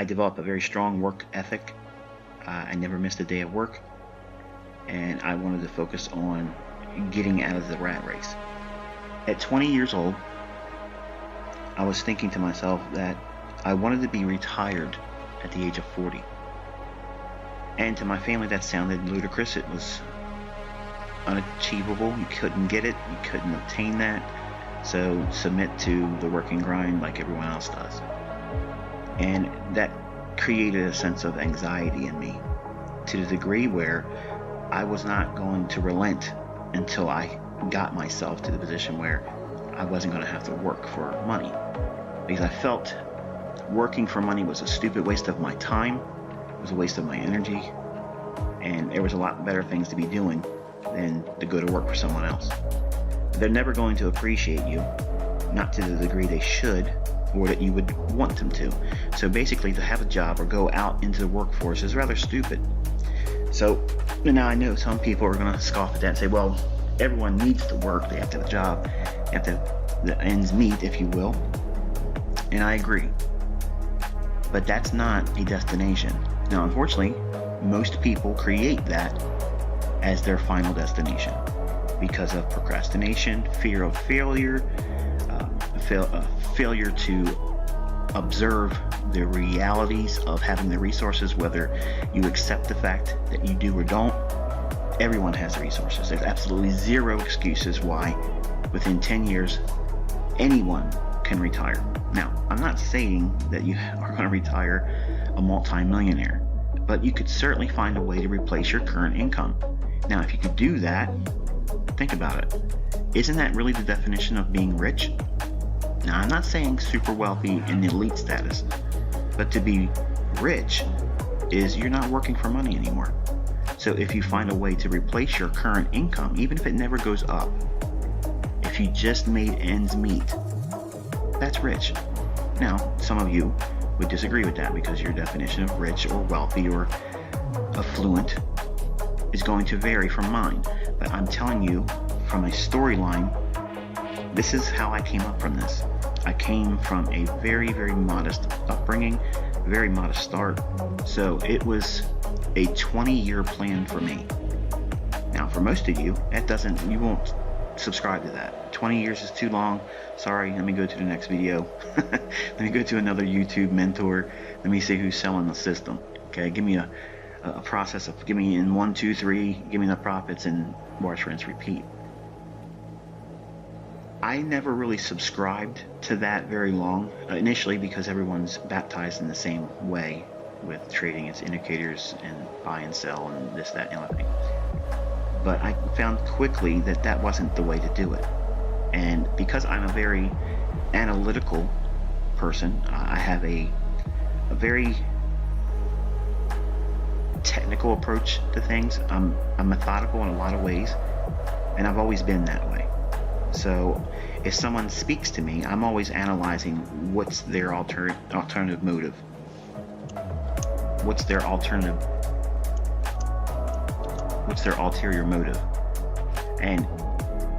I developed a very strong work ethic. I never missed a day of work, and I wanted to focus on getting out of the rat race. At 20 years old, I was thinking to myself that I wanted to be retired at the age of 40. And to my family, that sounded ludicrous. It was unachievable. You couldn't get it. You couldn't obtain that. So submit to the working grind like everyone else does. And that created a sense of anxiety in me to the degree where I was not going to relent until I got myself to the position where I wasn't going to have to work for money. Because I felt working for money was a stupid waste of my time, it was a waste of my energy, and there was a lot better things to be doing than to go to work for someone else. They're never going to appreciate you, not to the degree they should, or that you would want them to. So basically, to have a job or go out into the workforce is rather stupid. So now I know some people are going to scoff at that and say, well, everyone needs to work, they have to have a job, they have to, the ends meet, if you will. And I agree. But that's not a destination. Now, unfortunately, most people create that as their final destination because of procrastination, fear of failure, failure to observe the realities of having the resources, whether you accept the fact that you do or don't. Everyone has resources. There's absolutely zero excuses why within 10 years anyone can retire. Now, I'm not saying that you are going to retire a multi-millionaire, but you could certainly find a way to replace your current income. Now, if you could do that, think about it. Isn't that really the definition of being rich? Now, I'm not saying super wealthy in elite status, but to be rich is you're not working for money anymore. So if you find a way to replace your current income, even if it never goes up, if you just made ends meet, that's rich. Now, some of you would disagree with that because your definition of rich or wealthy or affluent is going to vary from mine. But I'm telling you from a storyline, this is how I came up from this. I came from a very, very modest upbringing, very modest start. So it was a 20-year plan for me. Now, for most of you, you won't subscribe to that. 20 years is too long. Sorry, let me go to the next video. Let me go to another YouTube mentor. Let me see who's selling the system. Okay, give me a process of, give me in 1, 2, 3, give me the profits and wash, rinse, repeat. I never really subscribed to that very long, initially because everyone's baptized in the same way with trading its indicators and buy and sell and this, that, and other thing. But I found quickly that that wasn't the way to do it. And because I'm a very analytical person, I have a very technical approach to things. I'm methodical in a lot of ways, and I've always been that way. So if someone speaks to me, I'm always analyzing what's their alternative motive. What's their ulterior motive? And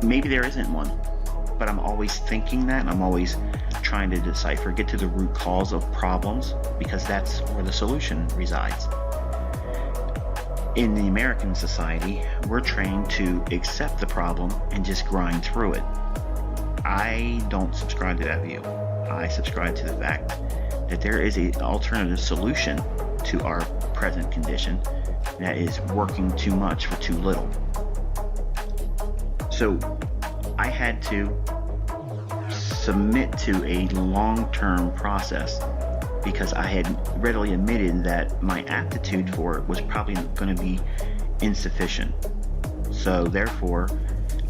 maybe there isn't one, but I'm always thinking that, and I'm always trying to decipher, get to the root cause of problems, because that's where the solution resides. In the American society, we're trained to accept the problem and just grind through it. I don't subscribe to that view. I subscribe to the fact that there is an alternative solution to our present condition that is working too much for too little. So I had to submit to a long-term process because I had readily admitted that my aptitude for it was probably going to be insufficient. So therefore,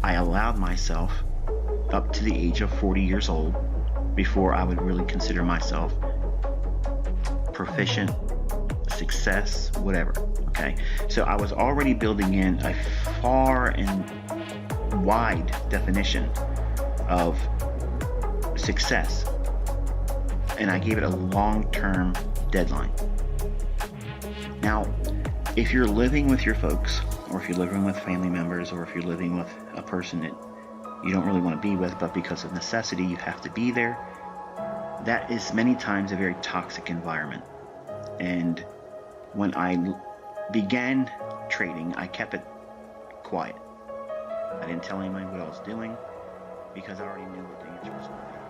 I allowed myself up to the age of 40 years old before I would really consider myself proficient, success, whatever. Okay, so I was already building in a far and wide definition of success, and I gave it a long-term deadline. Now, if you're living with your folks, or if you're living with family members, or if you're living with a person that you don't really want to be with, but because of necessity you have to be there, that is many times a very toxic environment. And when I began trading, I kept it quiet. I didn't tell anybody what I was doing because I already knew what the answer was going to be.